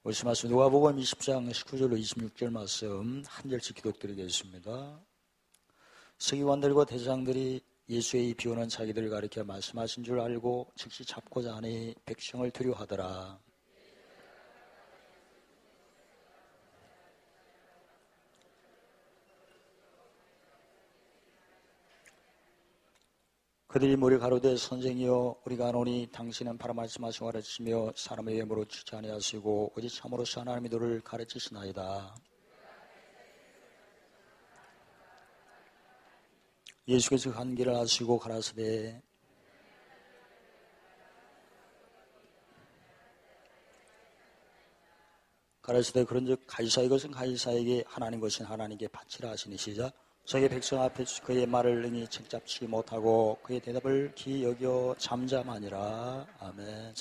오시 말씀 누가복음 20장 19절로 26절 말씀 한 절씩 기독드리겠습니다. 서기관들과 대장들이 예수의 비오는 자기들을 가리켜 말씀하신 줄 알고 즉시 잡고자 하니 백성을 두려워하더라. 그들이 물에 가로되 선생이여 우리가 아노니 당신은 바로 말씀하시고 가르치시며 사람의 외모로 치지 아니하시고 오직 참으로서 하나님의 도를 가르치시나이다. 예수께서 간 길을 아시고 가라사대 그런즉 가이사의 것은 가이사에게 하나님 것은 하나님께 바치라 하시니 시작. 저희 백성 앞에 그의 말을 능히 책잡지 못하고 그의 대답을 귀히 여겨 잠잠하니라. 아멘.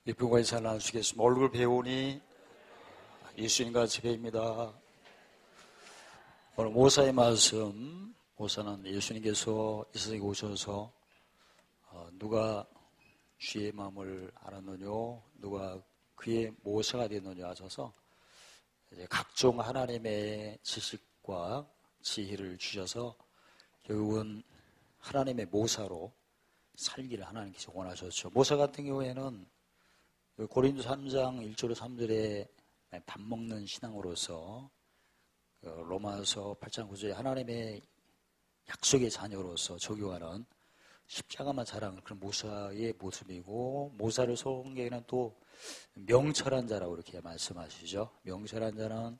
예쁜 관사 나누시겠습니다. 얼굴 배우니 예수님과 지배입니다. 오늘 모사의 말씀, 모사는 예수님께서 이 세상에 오셔서 누가 주의 마음을 알았느냐, 누가 그의 모사가 됐느냐 하셔서 이제 각종 하나님의 지식과 지혜를 주셔서 결국은 하나님의 모사로 살기를 하나님께서 원하셨죠. 모사 같은 경우에는 고린도 3장 1절로 3절에 밥 먹는 신앙으로서 로마서 8장 9절에 하나님의 약속의 자녀로서 적용하는 십자가만 자랑하는 그런 모사의 모습이고, 모사를 성경에는 또 명철한 자라고 이렇게 말씀하시죠. 명철한 자는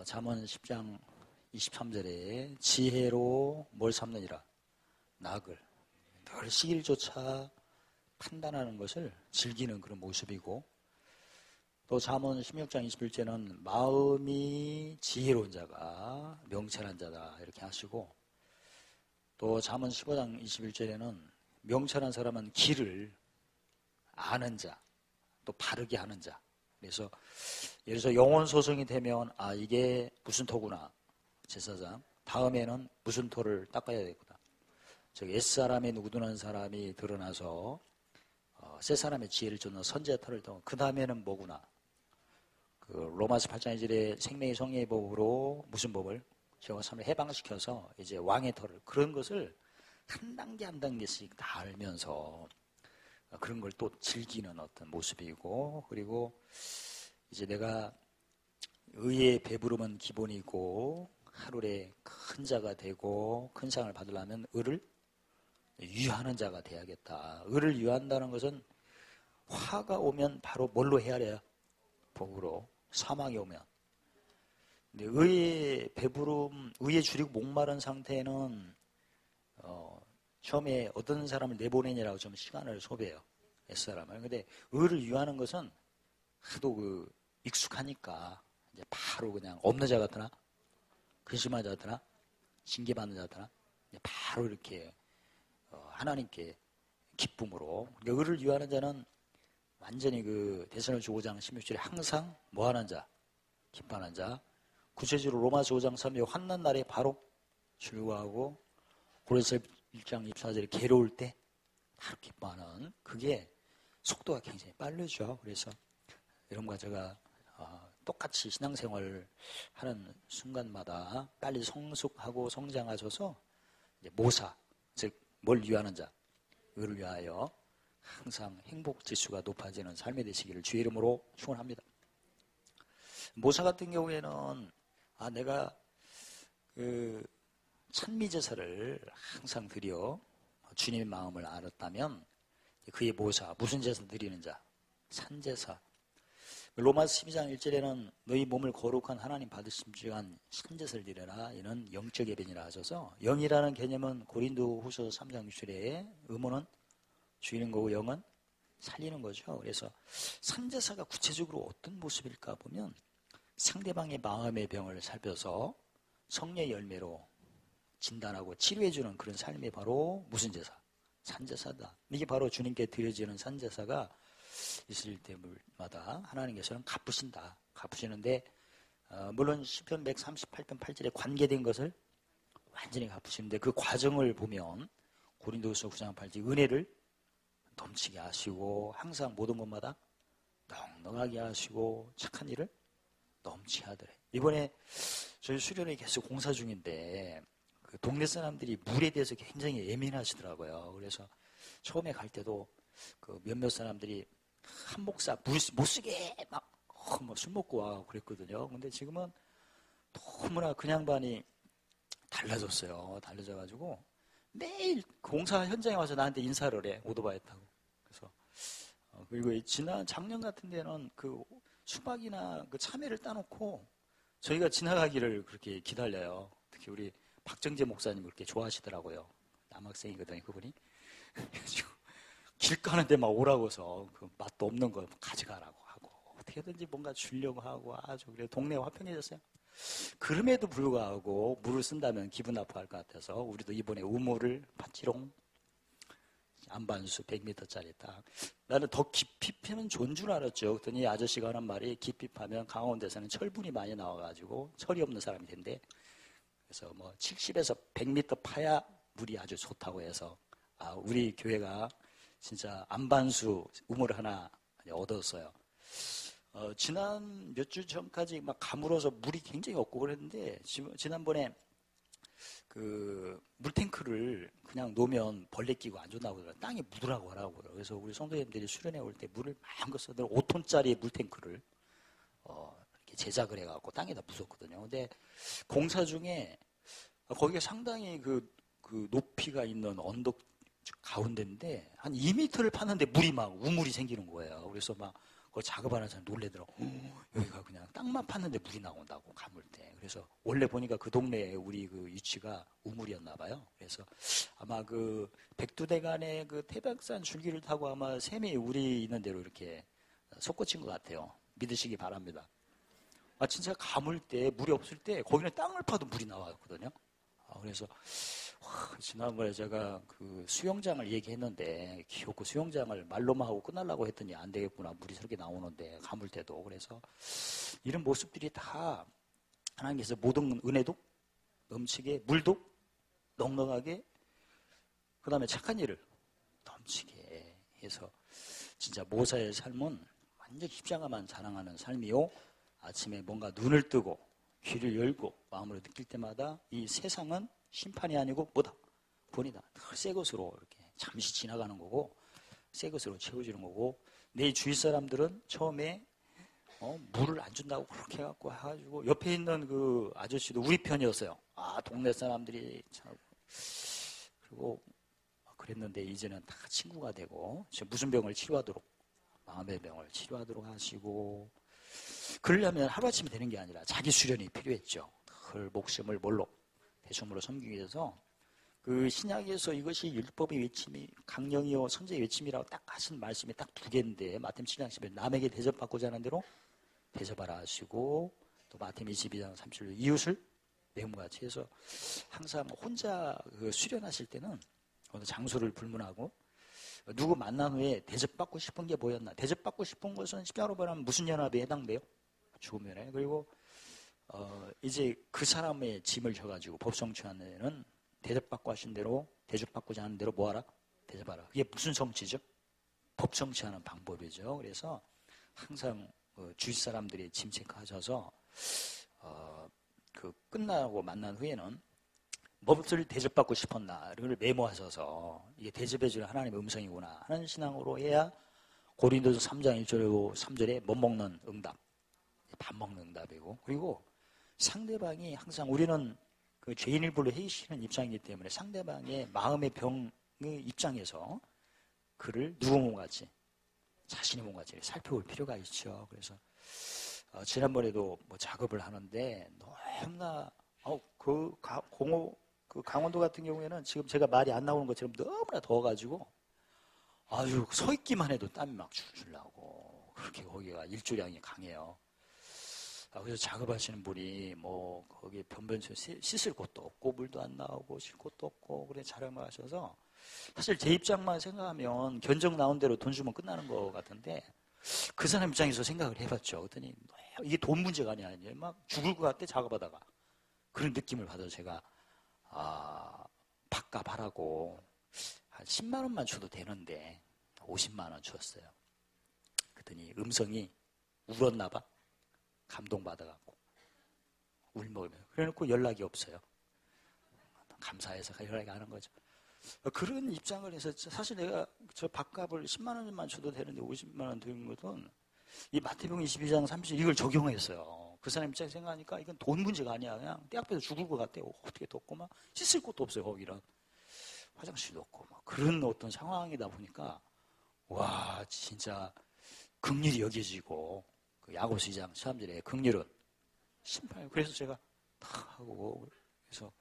잠언 10장 23절에 지혜로 뭘 삼느니라, 낙을 늘 시일조차 판단하는 것을 즐기는 그런 모습이고, 또 잠언 16장 21절에는 마음이 지혜로운 자가 명철한 자다 이렇게 하시고, 또 잠언 15장 21절에는 명철한 사람은 길을 아는 자, 또 바르게 하는 자. 그래서 예를 들어서 영혼 소송이 되면 이게 무슨 토구나 제사장, 다음에는 무슨 토를 닦아야 되구나. 즉 옛사람이 누구든 사람이 드러나서 새 사람의 지혜를 쫓는 선지자 터를 통해 그 다음에는 뭐구나. 그 로마서 8장 1절에 생명의 성령의 법으로 무슨 법을 제가 삶을 해방시켜서 이제 왕의 터를, 그런 것을 한 단계 한 단계씩 다 알면서 그런 걸 또 즐기는 어떤 모습이고, 그리고 이제 내가 의의 배부름은 기본이고 하루에 큰 자가 되고 큰 상을 받으려면 의를 유하는 자가 돼야겠다. 의를 유한다는 것은 화가 오면 바로 뭘로 헤아려야? 복으로. 사망이 오면. 근데 의의 배부름, 의에 줄이고 목마른 상태는 처음에 어떤 사람을 내보내냐라고 좀 시간을 소비해요. 옛사람을. 근데 의를 유하는 것은 하도 익숙하니까 이제 바로 그냥 없는 자 같으나 근심한 자 같으나 징계받는 자 같으나 바로 이렇게 하나님께 기쁨으로. 그러니까 의를 유하는 자는 완전히 데살로니가 5장 16절에 항상 뭐하는 자? 기뻐하는 자. 구체적으로 로마서 5장 3절 환난 날에 바로 즐거워하고, 고린도서 1장 24절에 괴로울 때 바로 기뻐하는, 그게 속도가 굉장히 빠르죠. 그래서 여러분과 제가 똑같이 신앙생활을 하는 순간마다 빨리 성숙하고 성장하셔서 이제 모사, 즉 뭘 위하는 자, 의를 위하여 항상 행복 지수가 높아지는 삶이 되시기를 주의 이름으로 축원합니다. 모사 같은 경우에는 내가 찬미제사를 항상 드려 주님의 마음을 알았다면 그의 모사, 무슨 제사 드리는 자? 산제사. 로마서 12장 1절에는 너희 몸을 거룩한 하나님 받으심지간 산제사를 드려라. 이는 영적 예배니라 하셔서, 영이라는 개념은 고린도 후서 3장 6절에 의무는 죽이는 거고 영은 살리는 거죠. 그래서 산제사가 구체적으로 어떤 모습일까 보면 상대방의 마음의 병을 살펴서 성령의 열매로 진단하고 치료해주는 그런 삶이 바로 무슨 제사? 산제사다. 이게 바로 주님께 드려지는 산제사가 있을 때마다 하나님께서는 갚으신다. 갚으시는데 물론 시편 138편 8절에 관계된 것을 완전히 갚으시는데, 그 과정을 보면 고린도후서 9장 8절 은혜를 넘치게 하시고 항상 모든 것마다 넉넉하게 하시고 착한 일을 넘치게 하더래. 이번에 저희 수련회 계속 공사 중인데 그 동네 사람들이 물에 대해서 굉장히 예민하시더라고요. 그래서 처음에 갈 때도 그 몇몇 사람들이 한 목사 물 못 쓰게 막 술 먹고 와 그랬거든요. 근데 지금은 너무나 그 양반이 달라졌어요. 달라져가지고 매일 공사 현장에 와서 나한테 인사를 해. 오토바이 타고. 그래서 그리고 지난 작년 같은 데는 그 수박이나 그 참외를 따놓고 저희가 지나가기를 그렇게 기다려요. 특히 우리 박정재 목사님 그렇게 좋아하시더라고요. 남학생이거든요, 그분이. 그래가지고 길 가는데 막 오라고서 그 맛도 없는 거 가져가라고 하고 어떻게든지 뭔가 주려고 하고 아주 그래 동네가 화평해졌어요. 그럼에도 불구하고 물을 쓴다면 기분 나빠할 것 같아서 우리도 이번에 우물을 팠지롱. 안반수 100m짜리 딱. 나는 더 깊이 파면 좋은 줄 알았죠. 그랬더니 아저씨가 하는 말이 깊이 파면 강원도에서는 철분이 많이 나와가지고 철이 없는 사람이 된대. 그래서 뭐 70에서 100m 파야 물이 아주 좋다고 해서 우리 교회가 진짜 안반수 우물 하나 얻었어요. 지난 몇 주 전까지 막 가물어서 물이 굉장히 없고 그랬는데 지난번에 그 물탱크를 그냥 놓으면 벌레 끼고 안 좋다고 그러더라고요. 땅에 묻으라고 하라고 그래요. 그래서 우리 성도님들이 수련회 올 때 물을 마음껏 써들 5톤짜리 물탱크를 이렇게 제작을 해갖고 땅에다 묻었거든요. 근데 공사 중에 거기가 상당히 그 높이가 있는 언덕 가운데인데 한 2m를 파는데 물이 막 우물이 생기는 거예요. 그래서 막 그걸 작업하는 사람 놀래더라고. 여기가 그냥 땅만 팠는데 물이 나온다고 가물 때. 그래서 원래 보니까 그 동네에 우리 그 위치가 우물이었나 봐요. 그래서 아마 그 백두대간의 그 태백산 줄기를 타고 아마 샘이 우리 있는 대로 이렇게 솟구친 것 같아요. 믿으시기 바랍니다. 진짜 가물 때 물이 없을 때 거기는 땅을 파도 물이 나왔거든요. 그래서 지난번에 제가 그 수영장을 얘기했는데 귀엽고 수영장을 말로만 하고 끝나려고 했더니 안 되겠구나. 물이 저렇게 나오는데 가물 때도. 그래서 이런 모습들이 다 하나님께서 모든 은혜도 넘치게 물도 넉넉하게 그 다음에 착한 일을 넘치게 해서 진짜 모사의 삶은 완전 십자가만 자랑하는 삶이요. 아침에 뭔가 눈을 뜨고 귀를 열고 마음으로 느낄 때마다 이 세상은 심판이 아니고 뭐다? 본이다. 새 것으로 이렇게 잠시 지나가는 거고 새 것으로 채워지는 거고 내 주위 사람들은 처음에 물을 안 준다고 그렇게 해가지고 옆에 있는 그 아저씨도 우리 편이었어요. 동네 사람들이 참 그리고 그랬는데 이제는 다 친구가 되고 지금 무슨 병을 치료하도록 마음의 병을 치료하도록 하시고 그러려면 하루아침에 되는 게 아니라 자기 수련이 필요했죠. 그 목숨을 뭘로 대성물로 섬기기 위해서 그 신약에서 이것이 율법의 외침이 강령이요 선제의 외침이라고 딱 하신 말씀이 딱 두 개인데 마태복음 7장 10절 남에게 대접받고자 하는 대로 대접하라 하시고 또 마태복음 22장 37절 이웃을 내음같이 해서 항상 혼자 그 수련하실 때는 어느 장소를 불문하고 누구 만난 후에 대접받고 싶은 게 뭐였나? 대접받고 싶은 것은 십자가로 말하면 무슨 연합에 해당돼요? 죽음 연합. 그리고 이제 그 사람의 짐을 져가지고 법 성취하는 데는 대접받고 하신 대로 대접받고자 하는 대로 뭐하라? 대접하라. 그게 무슨 성취죠? 법 성취하는 방법이죠. 그래서 항상 주위 사람들이 짐 체크하셔서 그 끝나고 만난 후에는 무엇을 대접받고 싶었나를 메모하셔서 이게 대접해주는 하나님의 음성이구나 하는 신앙으로 해야 고린도서 3장 1절이고 3절에 못 먹는 응답, 밥 먹는 응답이고 그리고 상대방이 항상 우리는 그 죄인을 불러 해이시는 입장이기 때문에 상대방의 마음의 병의 입장에서 그를 누구 몸같이 자신의 몸같이 살펴볼 필요가 있죠. 그래서 지난번에도 뭐 작업을 하는데 너무나 그 강원도 같은 경우에는 지금 제가 말이 안 나오는 것처럼 너무나 더워가지고 아유 서 있기만 해도 땀이 막 줄줄 나고 그렇게 거기가 일조량이 강해요. 그래서 작업하시는 분이 뭐 거기 변변치 씻을 곳도 없고 물도 안 나오고 쉴 곳도 없고 그래 자랑을 하셔서 사실 제 입장만 생각하면 견적 나온 대로 돈 주면 끝나는 것 같은데 그 사람 입장에서 생각을 해봤죠. 그랬더니 이게 돈 문제가 아니야. 막 죽을 것 같아 작업하다가 그런 느낌을 받아서 제가 밥값 하라고 한 10만 원만 줘도 되는데 50만 원 줬어요. 그랬더니 음성이 울었나 봐. 감동받아갖고 울먹이면서. 그래놓고 연락이 없어요. 감사해서 연락이 안 한 거죠. 그런 입장을 해서 사실 내가 저 밥값을 10만 원만 줘도 되는데 50만 원 드린 것은 이 마태복음 22장 30절 이걸 적용했어요. 그 사람 입장에서 생각하니까 이건 돈 문제가 아니야. 그냥 떼 앞에서 죽을 것 같아요. 어떻게 덥고 막 씻을 곳도 없어요. 거기는 화장실도 없고 막 그런 어떤 상황이다 보니까 와 진짜 긍휼이 여겨지고 그 야고보서 사람들의 긍휼은 심판. 그래서 제가 다 하고 그래서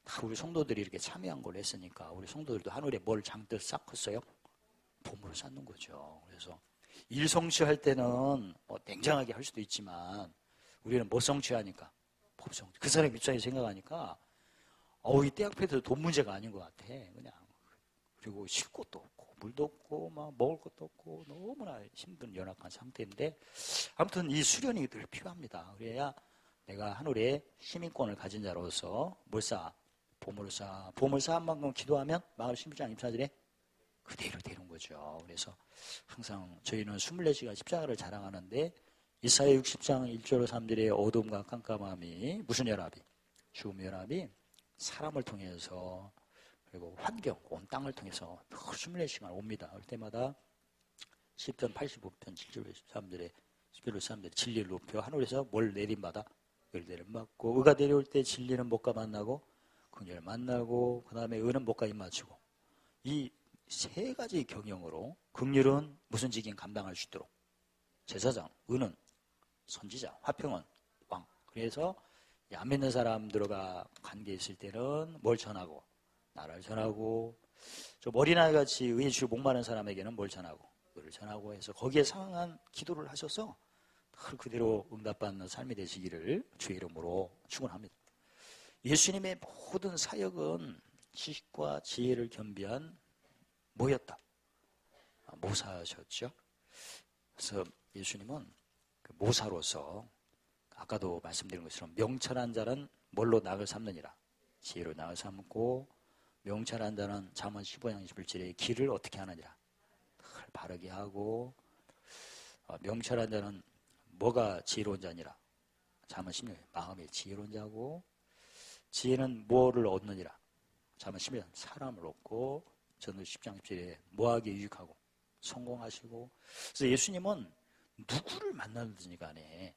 다 우리 성도들이 이렇게 참여한 걸 했으니까 우리 성도들도 하늘에 뭘 장들 쌓았어요? 보물을 쌓는 거죠. 그래서 일 성취할 때는 냉정하게 할 수도 있지만 우리는 뭐 성취하니까? 법 성취. 그 사람 입장에서 생각하니까 이 떼 앞에도 돈 문제가 아닌 것 같아. 그냥 그리고 쉴 곳도 없고 물도 없고 막 먹을 것도 없고 너무나 힘든 연약한 상태인데 아무튼 이 수련이 늘 필요합니다. 그래야 내가 하늘에 시민권을 가진 자로서 뭘 쌓아? 보물을 쌓아. 보물 쌓은 만큼 기도하면 마을 11장 24절에 그대로 되는 거죠. 그래서 항상 저희는 24시간 십자가를 자랑하는데 이사야 60장 1절 3절의 어둠과 깜깜함이 무슨 연합이? 죽음 연합이 사람을 통해서 그리고 환경, 온 땅을 통해서 24시간 옵니다. 올 때마다 10편 85편 7절 3절에 11절 3절에 진리를 높여 하늘에서 뭘 내림받아? 열대를 맞고 의가 내려올 때 진리는 목과 만나고 긍휼을 만나고 그 다음에 의는 목과 입 맞추고 이 세 가지 경영으로 긍휼은 무슨 직인 감당할 수 있도록 제사장, 의는 선지자, 화평은 왕. 그래서 안 믿는 사람들과 관계 있을 때는 뭘 전하고 나를 전하고 좀 어린아이같이 의에 주로 목마른 사람에게는 뭘 전하고 의를 전하고 해서 거기에 상응한 기도를 하셔서 그대로 응답받는 삶이 되시기를 주의 이름으로 축원합니다. 예수님의 모든 사역은 지식과 지혜를 겸비한 뭐였다? 모사셨죠. 그래서 예수님은 그 모사로서 아까도 말씀드린 것처럼 명철한 자는 뭘로 낙을 삼느니라. 지혜로 낙을 삼고 명철한 자는 잠언 15장 21절에 길을 어떻게 하느니라. 바르게 하고 명철한 자는 뭐가 지혜로운 자니라. 잠언 16장 마음의 지혜로운 자고 지혜는 뭐를 얻느니라. 잠언 11장 사람을 얻고 전도 10장 10절에 뭐하게 유익하고 성공하시고. 그래서 예수님은 누구를 만나든지 간에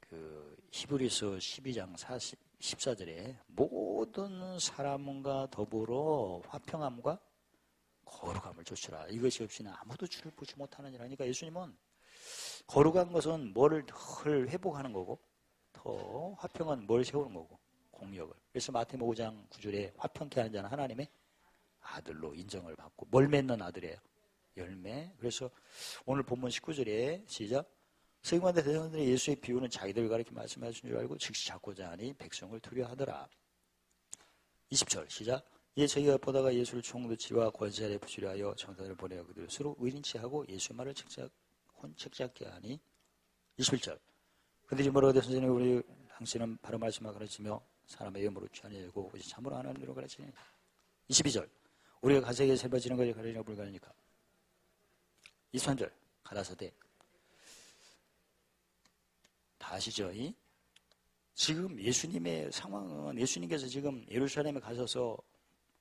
그 히브리서 12장 14절에 모든 사람과 더불어 화평함과 거룩함을 쫓으라. 이것이 없이는 아무도 주를 보지 못하느니라. 그러니까 예수님은 거룩한 것은 뭐를 덜 회복하는 거고 더 화평은 뭘 세우는 거고 공력을. 그래서 마태복음 5장 9절에 화평케 하는 자는 하나님의 아들로 인정을 받고 뭘 맺는 아들이에요? 열매. 그래서 오늘 본문 19절에 시작. 서기관들 대장들이 예수의 비유는 자기들 가르쳐 말씀하신 줄 알고 즉시 잡고자 하니 백성을 두려워하더라. 20절 시작. 이에 저희가 보다가 예수를 총두치와 권세 아래 붙이려 하여 청사들을 보내어 그들을 서로 의인치하고 예수의 말을 책잡게 하니. 21절. 그들이 뭐라고 하되 선생님 우리 당신은 바로 말씀을 가르치며 사람의 염으로 취하니 되고 오직 참으로 하나님 일로 가르치니. 22절. 우리가 가세에 살펴지는 것을 가르치냐 불가하니까. 23절. 가라사대. 다 아시죠? 지금 예수님의 상황은 예수님께서 지금 예루살렘에 가셔서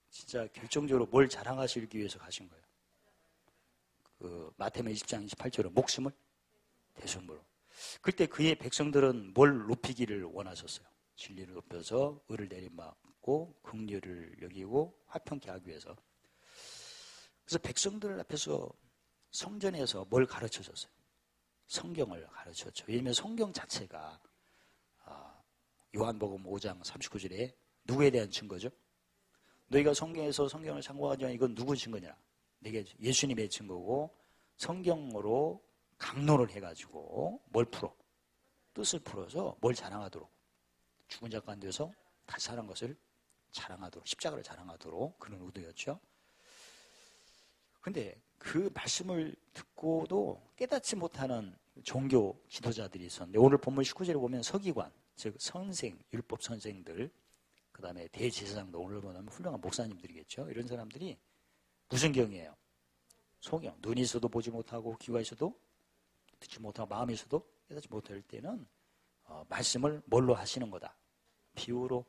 진짜 결정적으로 뭘 자랑하시기 위해서 가신 거예요. 그 마태복음 20장 28절은 목숨을 대속물로. 그때 그의 백성들은 뭘 높이기를 원하셨어요. 진리를 높여서 의를 내림받고 긍휼을 여기고 화평케 하기 위해서. 그래서 백성들 앞에서 성전에서 뭘 가르쳐줬어요? 성경을 가르쳤죠. 왜냐하면 성경 자체가 요한복음 5장 39절에 누구에 대한 증거죠? 너희가 성경에서 성경을 참고하지만 이건 누구 증거냐? 내게 예수님의 증거고 성경으로 강론을 해가지고 뭘 풀어? 뜻을 풀어서 뭘 자랑하도록 죽은 자가 안 돼서 다시 살아난 것을 자랑하도록 십자가를 자랑하도록 그런 의도였죠. 근데 그 말씀을 듣고도 깨닫지 못하는 종교 지도자들이 있었는데 오늘 본문 19절에 보면 서기관, 즉 선생, 율법 선생들 그 다음에 대제사장도 오늘 보면 훌륭한 목사님들이겠죠. 이런 사람들이 무슨 경이에요? 소경. 눈이 있어도 보지 못하고 귀가 있어도 듣지 못하고 마음에서도 깨닫지 못할 때는 말씀을 뭘로 하시는 거다? 비유로.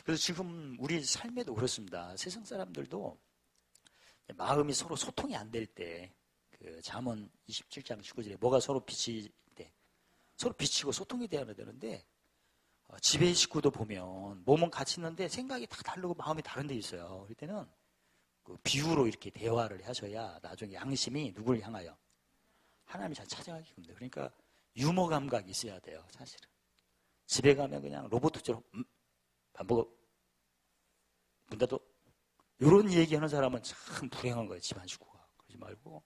그래서 지금 우리 삶에도 그렇습니다. 세상 사람들도 마음이 서로 소통이 안 될 때, 그 잠언 27장 19절에 뭐가 서로 비칠 때, 서로 비치고 소통이 돼야 되는데, 집의 식구도 보면 몸은 같이 있는데 생각이 다 다르고 마음이 다른 데 있어요. 그럴 때는 그 비유로 이렇게 대화를 하셔야 나중에 양심이 누굴 향하여? 하나님이 잘 찾아가게끔 돼요. 그러니까 유머 감각이 있어야 돼요, 사실은. 집에 가면 그냥 로봇처럼 밥 먹어, 문 닫어, 이런 얘기하는 사람은 참 불행한 거예요, 집안 식구가. 그러지 말고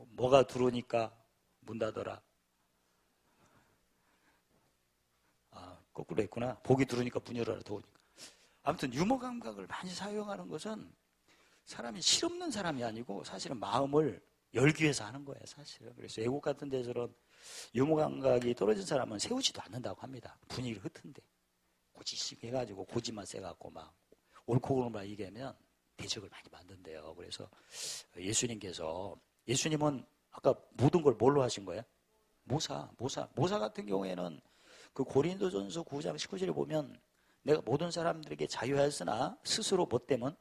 뭐가 들어오니까 문 닫아라. 거꾸로 했구나. 복이 들어오니까 문 열어라, 더우니까. 아무튼 유머 감각을 많이 사용하는 것은 사람이 실없는 사람이 아니고 사실은 마음을 열기 위해서 하는 거예요, 사실은. 그래서 외국 같은 데서는 유머 감각이 떨어진 사람은 세우지도 않는다고 합니다. 분위기를 흩은데. 고지식 해가지고 고지만 세갖고 막 옳고 그름만 얘기하면 대적을 많이 만든대요. 그래서 예수님은 아까 모든 걸 뭘로 하신 거예요? 모사 같은 경우에는 그 고린도전서 9장 19절에 보면 내가 모든 사람들에게 자유하였으나 스스로 못 되면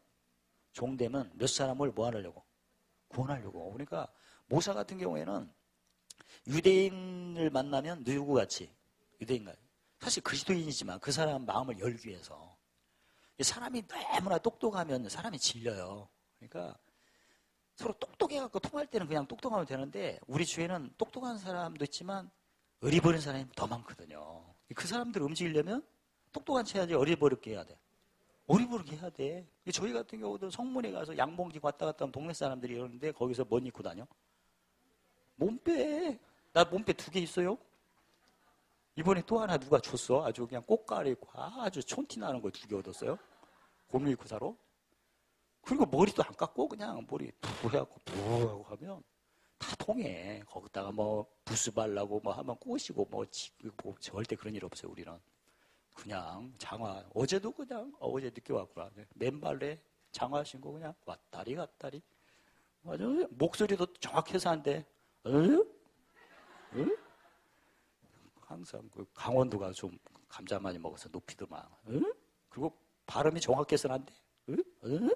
종되면 몇 사람을 뭐 하려고? 구원하려고. 그러니까 모사 같은 경우에는 유대인을 만나면 누구같이? 유대인과 사실 그리스도인이지만 그 사람 마음을 열기 위해서. 사람이 너무나 똑똑하면 사람이 질려요. 그러니까 서로 똑똑해갖고 통할 때는 그냥 똑똑하면 되는데 우리 주위에는 똑똑한 사람도 있지만 어리버린 사람이 더 많거든요. 그 사람들을 움직이려면 똑똑한 채 해야지 어리버리게 해야 돼. 어리버리게 해야 돼. 저희 같은 경우도 성문에 가서 양봉지 왔다 갔다 하면 동네 사람들이 이러는데 거기서 뭔 입고 다녀? 몸빼. 나 몸빼 2개 있어요. 이번에 또 하나 누가 줬어. 아주 그냥 꽃가루 입고 아주 촌티 나는 거 2개 얻었어요. 고밀구사로. 그리고 머리도 안 깎고 그냥 머리 푸 해갖고 푸 하고 하면 다 통해. 거기다가 뭐 부스 바르고 뭐 하면 꼬시고 뭐 절대 그런 일 없어요. 우리는 그냥 장화. 어제도 그냥 어제 늦게 왔구나. 맨발에 장화 신고 그냥 왔다리 갔다리. 맞아. 목소리도 정확해서 한대. 응? 응? 항상 그 강원도가 좀 감자 많이 먹어서 높이더만. 응? 그리고 발음이 정확해서는 안 돼. 응? 응?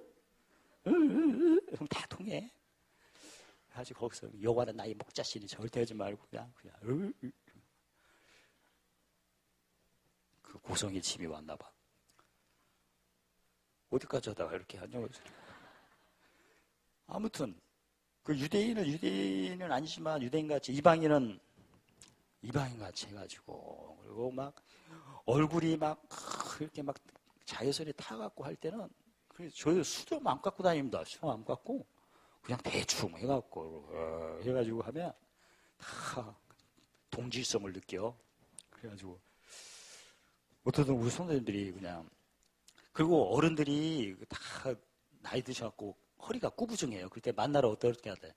응? 그럼 다 통해. 아직 거기서 여호와는 나의 목자시니 절대 하지 말고 그냥 그 고성의 짐이 왔나 봐. 어디까지 하다가 이렇게 하냐고. 아무튼 그 유대인은 아니지만 유대인같이 이방인같이 해가지고 그리고 막 얼굴이 막 이렇게 막 자외선이 타갖고 할 때는 저희 수도 안 갖고 다닙니다. 수도 안 갖고 그냥 대충 해가지고 하면 다 동질성을 느껴. 그래가지고 어떤 우리 선생님들이 그냥 그리고 어른들이 다 나이 드셔갖고 허리가 구부정해요. 그때 만나러 어떻게 해야 돼?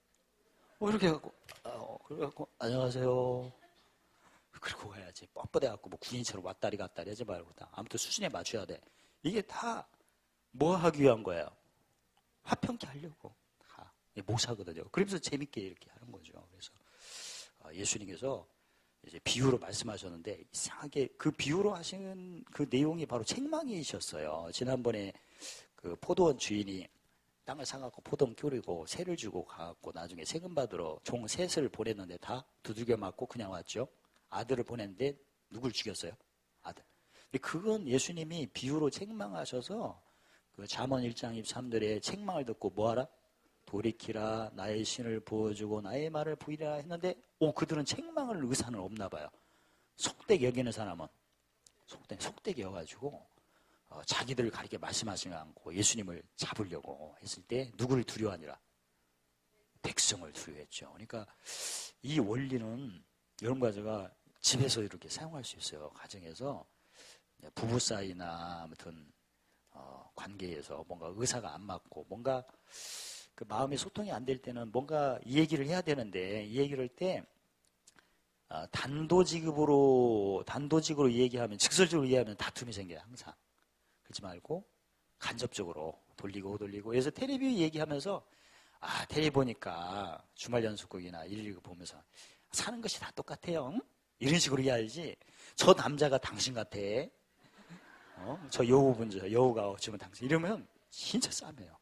이렇게 해갖고 그래갖고 안녕하세요. 그리고 가야지. 뻣뻣해갖고 뭐 군인처럼 왔다리 갔다리 하지 말고 다 아무튼 수준에 맞춰야 돼. 이게 다 뭐 하기 위한 거예요? 화평케 하려고. 다 모사거든요. 그러면서 재밌게 이렇게 하는 거죠. 그래서 예수님께서 이제 비유로 말씀하셨는데 이상하게 그 비유로 하신 그 내용이 바로 책망이셨어요. 지난번에 그 포도원 주인이 땅을 사갖고 포도원 끼우고 세를 주고 가갖고 나중에 세금 받으러 종 셋을 보냈는데 다 두들겨 맞고 그냥 왔죠. 아들을 보냈는데 누굴 죽였어요? 아들. 근데 그건 예수님이 비유로 책망하셔서 그 잠언 1장 23절에 책망을 듣고 뭐하라? 돌이키라 나의 신을 부어주고 나의 말을 부이라 했는데 그들은 책망을 의사는 없나 봐요. 속되게 여기는 사람은 속되게 여가지고 자기들을 가리게 말씀하시지 않고 예수님을 잡으려고 했을 때 누구를 두려워하니라? 백성을 두려워했죠. 그러니까 이 원리는 여러분과 제가 집에서 이렇게 사용할 수 있어요. 가정에서 부부 사이나 아무튼 관계에서 뭔가 의사가 안 맞고 뭔가 그 마음의 소통이 안 될 때는 뭔가 이 얘기를 해야 되는데 이 얘기를 할 때 단도직으로 얘기하면 직설적으로 얘기하면 다툼이 생겨요. 항상. 그렇지 말고 간접적으로 돌리고 그래서 텔레비전 얘기하면서 테레비 보니까 주말 연속극이나 일일극 보면서 사는 것이 다 똑같아요. 응? 이런 식으로 이해하지. 저 남자가 당신 같아. 저 여우분저 여우가 어쩌면 당신 이러면 진짜 싸매요.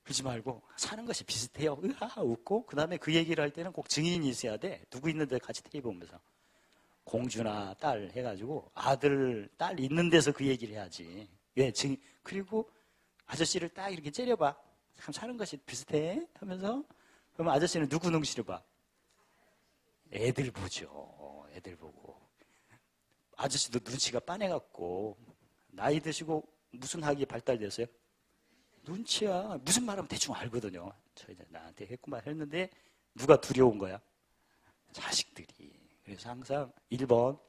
그러지 말고 사는 것이 비슷해요. 으하 웃고 그 다음에 그 얘기를 할 때는 꼭 증인이 있어야 돼. 누구 있는데 같이 테레비 보면서 공주나 딸 해가지고 아들 딸 있는 데서 그 얘기를 해야지. 왜 그리고 아저씨를 딱 이렇게 째려봐. 참 사는 것이 비슷해 하면서 그러면 아저씨는 누구 눈치를 봐? 애들 보죠. 애들 보고 아저씨도 눈치가 빤해갖고 나이 드시고 무슨 학이 발달됐어요? 눈치야. 무슨 말하면 대충 알거든요. 저 이제 나한테 했구만 했는데 누가 두려운 거야? 자식들이. 그래서 항상 1번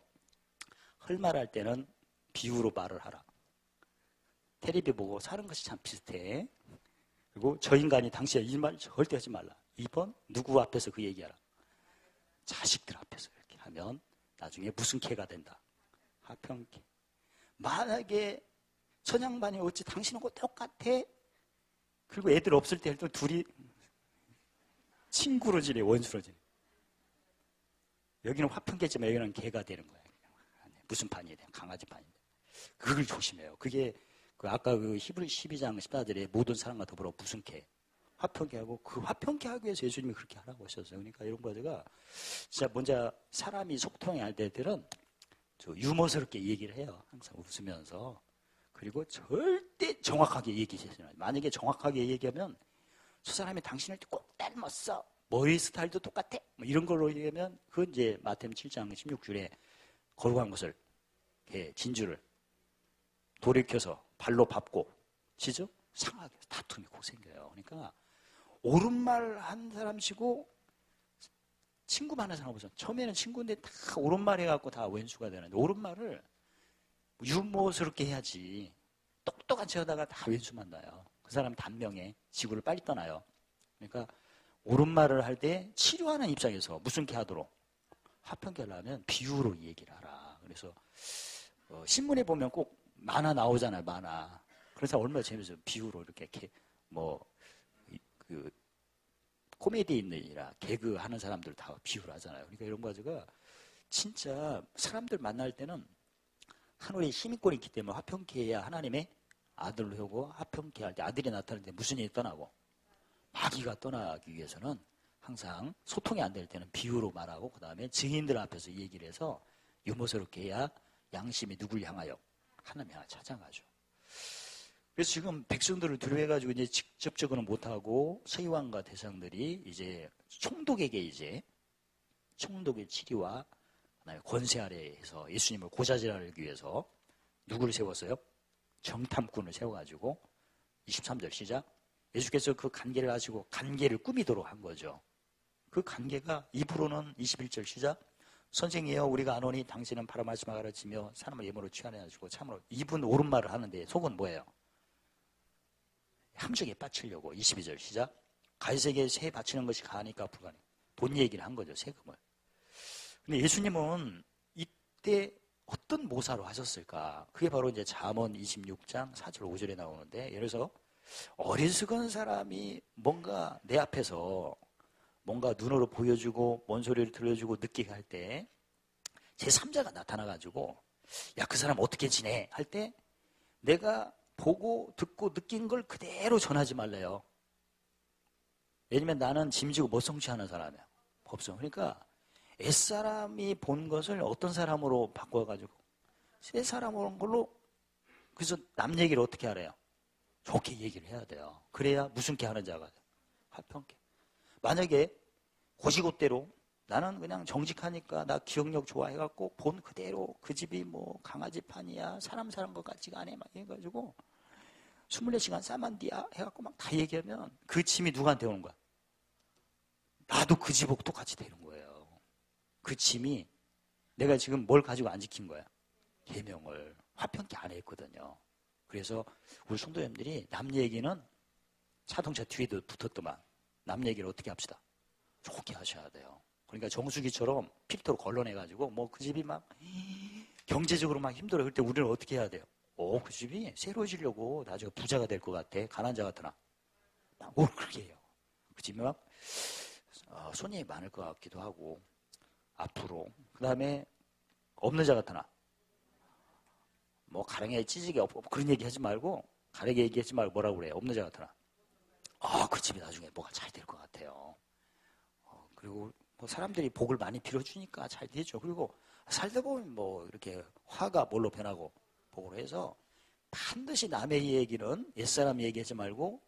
헐말할 때는 비유로 말을 하라. 테레비 보고 사는 것이 참 비슷해. 그리고 저 인간이 당시에 이 말 절대 하지 말라. 2번 누구 앞에서 그 얘기하라. 자식들 앞에서 이렇게 하면 나중에 무슨 개가 된다. 하평개. 만약에 천양반이 어찌 당신하고 똑같아? 그리고 애들 없을 때 둘이 친구로 지내, 원수로 지내. 여기는 화평개지만 여기는 개가 되는 거야. 무슨 판이 돼? 강아지 판인데. 그걸 조심해요. 그게 아까 그 히브리 12장 14절에 모든 사람과 더불어 무슨 개? 화평케하고 그 화평케 하기 위해서 예수님이 그렇게 하라고 하셨어요. 그러니까 이런 거가 진짜 먼저 사람이 소통해야 할 때들은 유머스럽게 얘기를 해요. 항상 웃으면서. 그리고 절대 정확하게 얘기하시잖아요. 만약에 정확하게 얘기하면 저 사람이 당신을 꼭 닮았어. 머리 스타일도 똑같아. 뭐 이런 걸로 얘기하면 그건 이제 마태복음 7장 16절에 거룩한 것을 진주를 돌이켜서 발로 밟고 치죠? 상하게 다툼이 꼭 생겨요. 그러니까 옳은 말 한 사람치고 친구 많은 사람 보세요. 처음에는 친구인데 다 옳은 말 해갖고 다 왼수가 되는데 옳은 말을 유머스럽게 해야지. 똑똑한 체 하다가 다 왼수 만나요. 그 사람 단명해. 지구를 빨리 떠나요. 그러니까 옳은 말을 할 때 치료하는 입장에서 무슨 개 하도록 화평케 하려면 비유로 얘기를 하라. 그래서 신문에 보면 꼭 만화 나오잖아요. 만화. 그래서 얼마나 재밌어요. 비유로 이렇게 코미디인들이라 개그 하는 사람들 다 비유를 하잖아요. 그러니까 이런 거 가지고 진짜 사람들 만날 때는 하늘에 힘있권이 있기 때문에 화평케 해야 하나님의 아들로 하고 화평케 할 때 아들이 나타날 때 무슨 일이 떠나고 마귀가 떠나기 위해서는 항상 소통이 안 될 때는 비유로 말하고 그 다음에 증인들 앞에서 얘기를 해서 유머스럽게 해야 양심이 누굴 향하여 하나님 향하여 찾아가죠. 그래서 지금 백성들을 두려워해가지고 이제 직접적으로는 못하고 서기관과 대상들이 이제 총독의 치리와 그다음에 권세 아래에서 예수님을 고자질하기 위해서 누구를 세웠어요? 정탐꾼을 세워가지고 23절 시작. 예수께서 그 간계를 하시고 간계를 꾸미도록 한 거죠. 그 간계가 입으로는 21절 시작. 선생이여 우리가 아노니 당신은 바로 말씀을 가르치며 사람을 예물로 취하려 하시고 참으로 입은 옳은 말을 하는데 속은 뭐예요? 함정에 빠치려고. 22절 시작. 가이사에게 세 바치는 것이 가하니까 불가능. 돈 얘기를 한 거죠. 세금을. 근데 예수님은 이때 어떤 모사로 하셨을까? 그게 바로 이제 잠언 26장 4절 5절에 나오는데 예를 들어서 어리석은 사람이 뭔가 내 앞에서 뭔가 눈으로 보여주고 뭔 소리를 들려주고 느끼게 할 때 제3자가 나타나가지고 야, 그 사람 어떻게 지내? 할 때 내가 보고 듣고 느낀 걸 그대로 전하지 말래요. 왜냐면 나는 짐지고 멋성취하는 사람이야. 법성. 그러니까 옛사람이 본 것을 어떤 사람으로 바꿔가지고 새 사람으로 온 걸로 그래서 남 얘기를 어떻게 하래요? 좋게 얘기를 해야 돼요. 그래야 무슨 개 하는 자가 돼요. 화평케. 만약에 고시고대로 나는 그냥 정직하니까 나 기억력 좋아해갖고 본 그대로 그 집이 뭐 강아지 판이야 사람 사는 것 같지가 않아 막 해가지고 24시간 싸만디야 해갖고 막 다 얘기하면 그 짐이 누구한테 오는 거야? 나도 그 집하고 똑같이 되는 거예요. 그 짐이 내가 지금 뭘 가지고 안 지킨 거야? 계명을 화평케 안 했거든요. 그래서 우리 성도님들이 남 얘기는 자동차 뒤에도 붙었더만 남 얘기를 어떻게 합시다? 좋게 하셔야 돼요. 그러니까 정수기처럼 필터로 걸러내가지고 뭐 그 집이 막 경제적으로 막 힘들어. 그럴 때 우리는 어떻게 해야 돼요? 그 집이 새로워지려고 나중에 부자가 될 것 같아. 가난자 같으나 뭘 그렇게 해요. 그렇지만 손님이 많을 것 같기도 하고 앞으로 그 다음에 없는 자 같으나 뭐 가랭이에 찌지게 없고 그런 얘기 하지 말고 가랭이 얘기하지 말고 뭐라고 그래요. 없는 자 같으나 그 집이 나중에 뭐가 잘 될 것 같아요. 그리고 뭐 사람들이 복을 많이 빌어주니까 잘 되죠. 그리고 살다 보면 뭐 이렇게 화가 뭘로 변하고 복으로 해서 반드시 남의 얘기는 옛사람 얘기하지 말고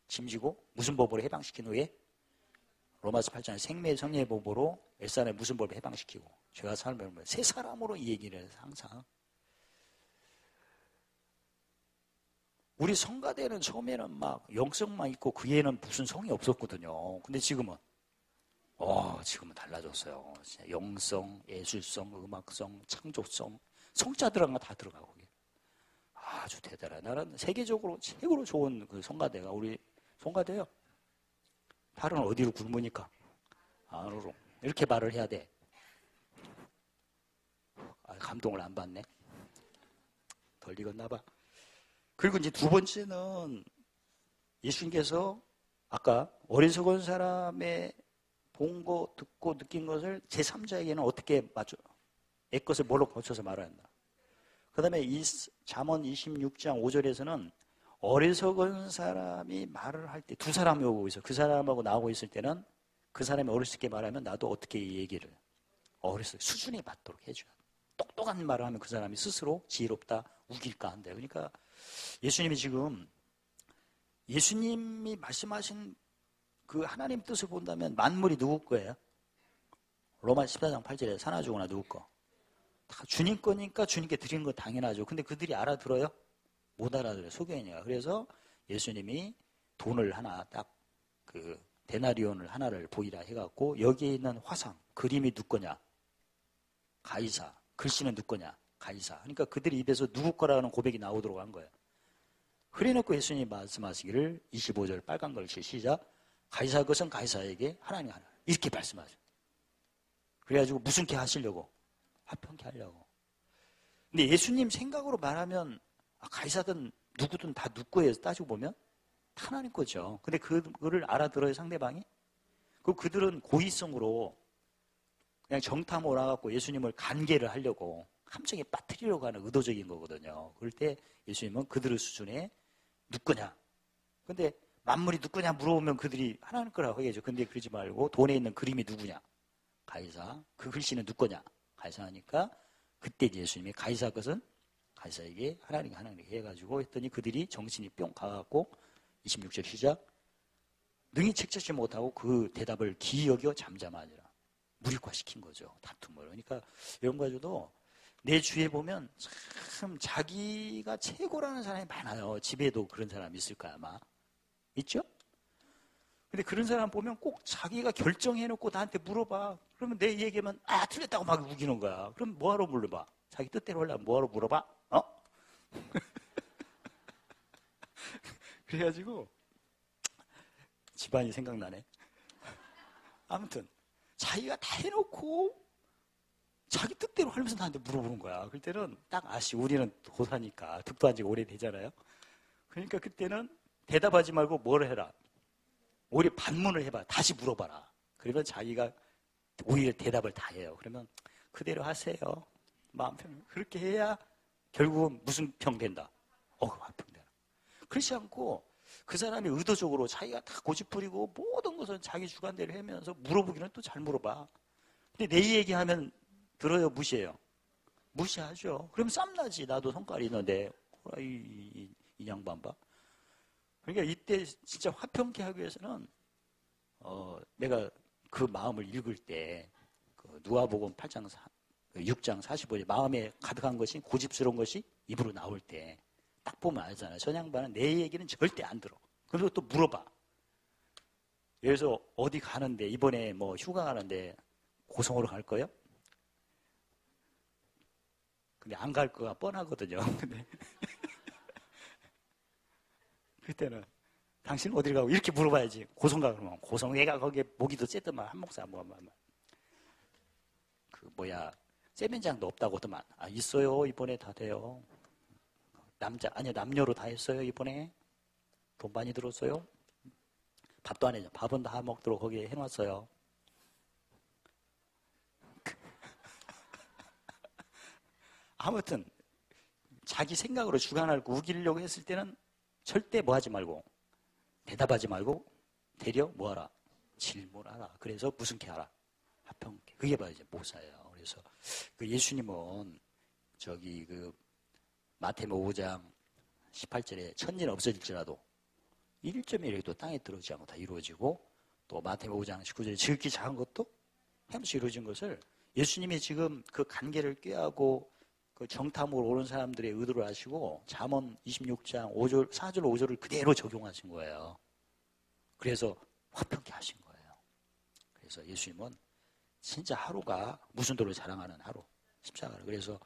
짐지고 무슨 법으로 해방시킨 후에 로마서 8장 생명의 성령의 법으로 옛사람의 무슨 법을 해방시키고 죄가 살면 새 사람으로 이 얘기를 해서 항상 우리 성가대는 처음에는 막 영성만 있고 그 외에는 무슨 성이 없었거든요. 근데 지금은 달라졌어요. 영성, 예술성, 음악성, 창조성, 성자 들어간 거 다 들어가고 거기. 아주 대단해. 나는 세계적으로 최고로 좋은 그 성가대가 우리 성가대요. 발은 어디로 굶으니까 안으로 이렇게 말을 해야 돼. 감동을 안 받네. 덜 익었나 봐. 그리고 이제 두 번째는 예수님께서 아까 어리석은 사람의 본 거, 듣고 느낀 것을 제3자에게는 어떻게 맞춰? 애 것을 뭘로 고쳐서 말해야 한다. 그 다음에 이 잠언 26장 5절에서는 어리석은 사람이 말을 할 때 두 사람이 오고 있어. 그 사람하고 나오고 있을 때는 그 사람이 어리석게 말하면 나도 어떻게 이 얘기를 수준에 맞도록 해줘야 돼. 똑똑한 말을 하면 그 사람이 스스로 지혜롭다, 우길까 한다. 그러니까 예수님이 지금 예수님이 말씀하신 그 하나님 뜻을 본다면 만물이 누구 거예요? 로마 14장 8절에 사나 죽으나 누구 거? 다 주님 거니까 주님께 드리는 거 당연하죠. 근데 그들이 알아들어요? 못 알아들어요. 소경이니까. 그래서 예수님이 돈을 하나 딱 그 데나리온을 하나를 보이라 해갖고 여기에 있는 화상, 그림이 누구 거냐? 가이사. 글씨는 누구 거냐? 가이사. 그러니까 그들이 입에서 누구 거라는 고백이 나오도록 한 거예요. 그래놓고 예수님이 말씀하시기를 25절 빨간 글씨 시작. 가이사 것은 가이사에게 하나님 하나. 이렇게 말씀하죠. 그래가지고 무슨 게 하시려고? 화평케 하려고. 근데 예수님 생각으로 말하면 가이사든 누구든 다 누구 거예요. 따지고 보면 하나님 거죠. 근데 그거를 알아들어요 상대방이? 그들은 고의성으로 그냥 정탐 오라갖고 예수님을 간계를 하려고 함정에 빠뜨리려고 하는 의도적인 거거든요. 그럴 때 예수님은 그들의 수준에 누구 거냐? 근데 만물이 누구 거냐 물어보면 그들이 하나님 거라고 하겠죠. 근데 그러지 말고 돈에 있는 그림이 누구냐? 가이사. 그 글씨는 누구 거냐? 가이사 하니까 그때 예수님이 가이사 것은 가이사에게 하나님에게 해가지고 했더니 그들이 정신이 뿅 가갖고 26절 시작. 능히 책잡지 못하고 그 대답을 기이 여겨 잠잠하니라. 무력화시킨 거죠. 다툼을. 그러니까 이런 거 가지고도 내 주위에 보면 참 자기가 최고라는 사람이 많아요. 집에도 그런 사람 있을까 아마. 있죠? 근데 그런 사람 보면 꼭 자기가 결정해놓고 나한테 물어봐. 그러면 내 얘기하면 틀렸다고 막 우기는 거야. 그럼 뭐하러 물어봐? 자기 뜻대로 하려면 뭐하러 물어봐? 그래가지고 집안이 생각나네. 아무튼 자기가 다 해놓고 자기 뜻대로 하면서 나한테 물어보는 거야. 그럴 때는 딱 우리는 도사니까 득도 한 지가 오래되잖아요. 그러니까 그때는 대답하지 말고 뭘 해라. 오히려 반문을 해봐. 다시 물어봐라. 그러면 자기가 오히려 대답을 다 해요. 그러면 그대로 하세요. 마음 편. 그렇게 해야 결국은 무슨 평 된다. 화평 되나. 그렇지 않고 그 사람이 의도적으로 자기가 다 고집부리고 모든 것은 자기 주관대로 하면서 물어보기는 또 잘 물어봐. 근데 내 얘기하면 들어요? 무시해요? 무시하죠. 그럼 쌈나지. 나도 성깔이 있는데 이 양반 봐. 그러니까 이때 진짜 화평케 하기 위해서는 내가 그 마음을 읽을 때 그 누가복음 8장 6장 45절 마음에 가득한 것이 고집스러운 것이 입으로 나올 때 딱 보면 알잖아요. 저 양반은 내 얘기는 절대 안 들어. 그리고 또 물어봐. 여기서 어디 가는데 이번에 뭐 휴가 가는데 고성으로 갈 거예요? 근데 안 갈 거가 뻔하거든요. 근데 그때는 당신 어디를 가고 이렇게 물어봐야지. 고성 가 그러면 고성 얘가 거기에 모기도 쬐더만 한 목사 세면장도 없다고더만. 있어요. 이번에 다 돼요. 남녀로 다 했어요. 이번에 돈 많이 들었어요. 밥도 안 해줘. 밥은 다 먹도록 거기에 해놨어요. 아무튼 자기 생각으로 주관하고 우기려고 했을 때는 절대 뭐 하지 말고 대답하지 말고 되려 뭐하라? 질문하라. 그래서 무슨 게 하라? 화평케. 그게 바로 이제 모사예요. 그래서 그 예수님은 저기 그 마태복음 5장 18절에 천지는 없어질지라도 1.1도 땅에 들어오지 않고 다 이루어지고, 또 마태복음 5장 19절에 지극히 작은 것도 햄없이 이루어진 것을 예수님이 지금 그 관계를 꾀하고 그 정탐으로 오는 사람들의 의도를 아시고 잠언 26장 5절, 4절 5절을 그대로 적용하신 거예요. 그래서 화평케 하신 거예요. 그래서 예수님은 진짜 하루가 무슨 도를 자랑하는 하루, 십자가를. 그래서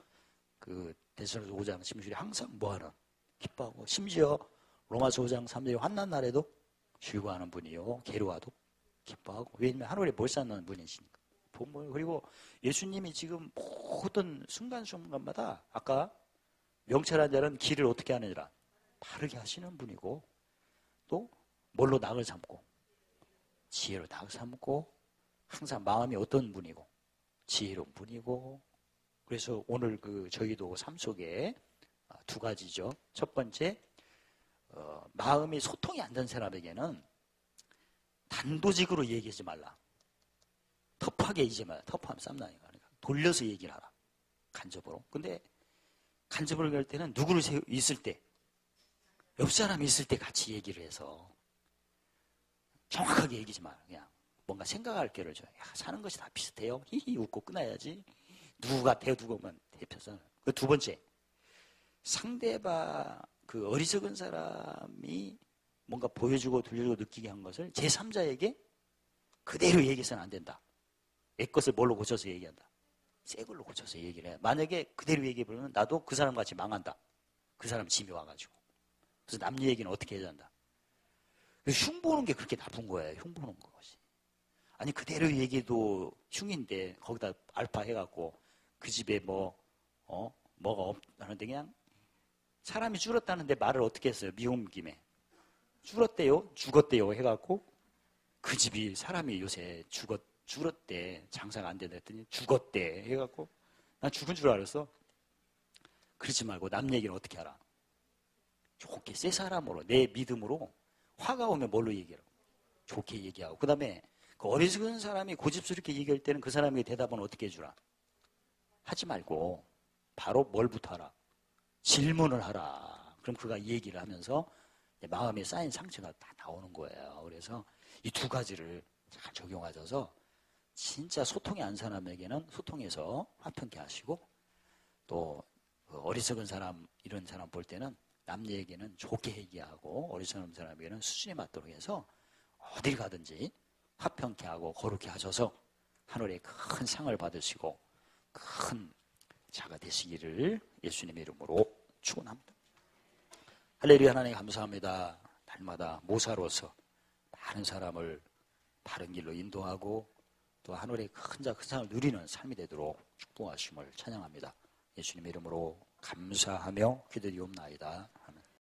그 데살로니가 5장 16절에 항상 뭐하는? 기뻐하고, 심지어 로마서 5장 3절에 환난 날에도 즐거워하는 분이요, 괴로워도 기뻐하고. 왜냐하면 하늘에 뭘 쌓는 분이시니까. 그리고 예수님이 지금 모든 순간순간마다 아까 명철한 자는 길을 어떻게 하느니라? 바르게 하시는 분이고, 또 뭘로 낙을 삼고? 지혜로 낙을 삼고, 항상 마음이 어떤 분이고? 지혜로운 분이고. 그래서 오늘 저희도 삶 속에 두 가지죠. 첫 번째, 마음이 소통이 안 된 사람에게는 단도직으로 얘기하지 말라. 터프하게 얘기하지 말라. 터프하면 쌈나니까. 돌려서 얘기를 하라. 간접으로. 근데 간접으로 할 때는 누구를 있을 때, 옆 사람이 있을 때 같이 얘기를 해서 정확하게 얘기하지 마라. 그냥 뭔가 생각할 기회를 줘요. 야, 사는 것이 다 비슷해요. 히히 웃고 끝나야지. 누구가 대두고만 대표서. 그 두 번째, 상대방 그 어리석은 사람이 뭔가 보여주고 들려주고 느끼게 한 것을 제3자에게 그대로 얘기해서는 안 된다. 내 것을 뭘로 고쳐서 얘기한다. 새 걸로 고쳐서 얘기를 해. 만약에 그대로 얘기해버리면 나도 그 사람 같이 망한다. 그 사람 집에 와가지고. 그래서 남 얘기는 어떻게 해야 한다. 흉보는 게 그렇게 나쁜 거예요. 흉보는 것이. 아니 그대로 얘기해도 흉인데 거기다 알파 해갖고 그 집에 뭐가 없다는데 그냥 사람이 줄었다는데 말을 어떻게 했어요? 미움 김에 줄었대요? 죽었대요? 해갖고 그 집이 사람이 요새 줄었대. 장사가 안 된다 했더니 죽었대 해갖고 난 죽은 줄 알았어. 그러지 말고 남 얘기는 어떻게 하라? 좋게 새 사람으로 내 믿음으로. 화가 오면 뭘로 얘기하라고? 좋게 얘기하고. 그 다음에 그 어리석은 사람이 고집스럽게 얘기할 때는 그 사람에게 대답은 어떻게 해주라? 하지 말고 바로 뭘부터 하라? 질문을 하라. 그럼 그가 얘기를 하면서 마음에 쌓인 상처가 다 나오는 거예요. 그래서 이 두 가지를 잘 적용하셔서 진짜 소통이 안 사람에게는 소통해서 화평케 하시고, 또 어리석은 사람 이런 사람 볼 때는 남 얘기는 좋게 얘기하고 어리석은 사람에게는 수준에 맞도록 해서 어딜 가든지 화평케 하고 거룩케 하셔서 하늘의 큰 상을 받으시고 큰 자가 되시기를 예수님의 이름으로 축원합니다. 할렐루야. 하나님 감사합니다. 날마다 모사로서 많은 사람을 바른 길로 인도하고 또 하늘의 큰 상을 누리는 삶이 되도록 축복하심을 찬양합니다. 예수님의 이름으로 감사하며 기도드리옵나이다.